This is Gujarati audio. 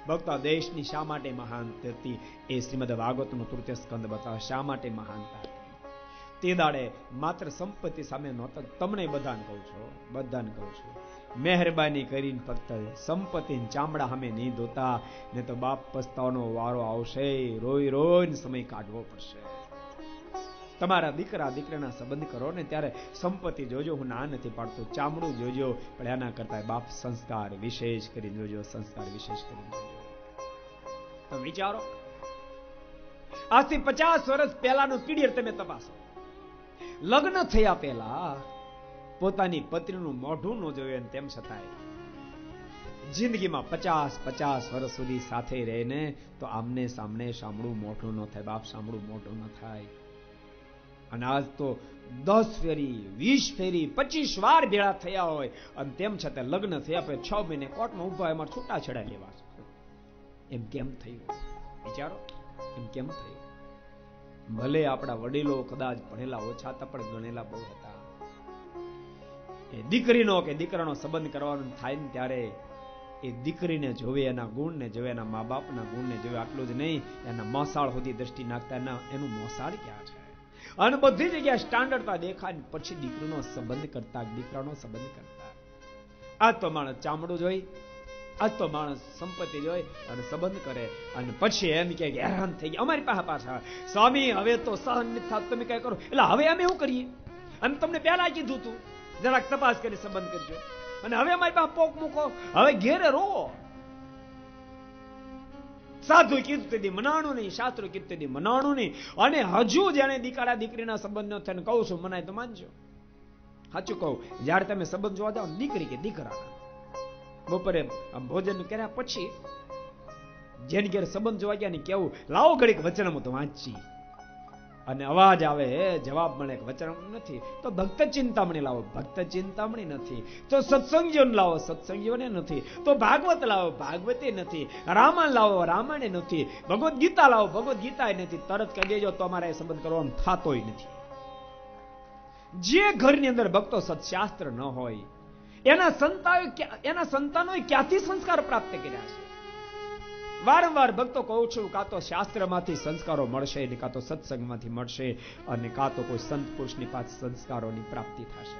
ભક્તો આ દેશની શા માટે મહાનતા હતી એ શ્રીમદ ભાગવતનો તૃતીય સ્કંદ બતાવે. શા માટે મહાનતા હતી? તે દાડે માત્ર સંપત્તિ સામે નહોતા. તમને બધાને કહું છું, મહેરબાની કરીને ફક્ત સંપત્તિ ચામડા સામે નહીં ધોતા, ને તો બાપ પસ્તાવાનો વારો આવશે. રોઈ રોઈને સમય કાઢવો પડશે. તમારા દીકરા દીકરાના સંબંધ કરો ને ત્યારે સંપત્તિ જોજો, હું ના નથી પાડતો, ચામડું જોજો, પણ એના કરતા બાપ સંસ્કાર વિશેષ કરી જોજો. સંસ્કાર વિશેષ કરી જોજો. તો વિચારો, આજથી 50 વર્ષ પહેલાનું પીડિયર તમે તપાસો. લગ્ન થયા પહેલા પોતાની પત્નીનું મોઢું ન જોયું, તેમ છતાંય જિંદગીમાં 50 વર્ષ સુધી સાથે રહીને તો આમને સામને સાંભળું મોઢું ન થાય, બાપ સાંભળું મોઢું ન થાય. અને આજ તો 10 ફેરી 20 ફેરી 25 વાર ભેળા થયા હોય, અને તેમ છતાં લગ્ન થયા પછી 6 મહિને કોર્ટમાં ઉભા એમાં છૂટા છેડા લેવા. એમ કેમ થયું? વિચારો, એમ કેમ થયું? ભલે આપણા વડીલો કદાચ ભણેલા ઓછા હતા, પણ ગણેલા બહુ હતા. એ દીકરીનો કે દીકરાનો સંબંધ કરવાનો થાય ને ત્યારે એ દીકરીને જોવે, એના ગુણને જોવે, એના મા બાપના ગુણને જોવે. આટલું જ નહીં, એના મોસાળ સુધી દ્રષ્ટિ નાખતા, એનું મોસાળ ક્યાં છે, અને બધી જગ્યાએ સ્ટાન્ડર્ડતા દેખાય પછી દીકરીનો સંબંધ કરતા, દીકરાનો સંબંધ કરતા. આજ તો માણસ ચામડું જોઈ, આજ તો માણસ સંપત્તિ જોઈ અને સંબંધ કરે, અને પછી એમ કે હેરાન થઈ ગયા. અમારી પાસે પાછા સ્વામી હવે તો સહન નથી થતું, તમે કઈ કરો. એટલે હવે અમે શું કરીએ? અમે તમને પહેલા કીધું તું જરાક તપાસ કરી સંબંધ કરજો, અને હવે અમારી પાસે પોક મૂકો, હવે ઘેરે રોવો. સાધુ કીધું તેથી મનાણું નહીં, શાસ્ત્રો કીધું તેથી મનાણું નહીં. અને હજુ જેને દીકરા દીકરીના સંબંધ ન થઈને કહું છું, મનાય તો માનજો. સાચું કહું, જયારે તમે સંબંધ જોવા જાઓ, દીકરી કે દીકરાના બપોરે ભોજન કર્યા પછી જેની ઘેર સંબંધ જોવા ગયા ને કેવું, લાવો ઘડીક વચનામું તો વાંચી, અને અવાજ આવે, જવાબ મળે વચનામું નથી તો ભક્ત ચિંતામણી લાવો, ભક્ત ચિંતામણી નથી તો સત્સંગીઓને લાવો, સત્સંગીઓને નથી તો ભાગવત લાવો, ભાગવતે નથી, રામાયણ લાવો, રામાયણ નથી, ભગવદ્ ગીતા લાવો, ભગવદ્ ગીતા નથી. તરત કહી દેજો તો અમારે સંબંધ કરવાનો થતોય નથી. જે ઘરની અંદર ભક્તો સત્શાસ્ત્ર ન હોય, એના સંતાનોએ ક્યાંથી સંસ્કાર પ્રાપ્ત કર્યા છે? વારંવાર ભક્તો કહું છું, કાં તો શાસ્ત્રમાંથી સંસ્કારો મળશે, કાં તો સત્સંગમાંથી મળશે, અને કાં તો કોઈ સંત પુરુષની પાસે સંસ્કારોની પ્રાપ્તિ થશે.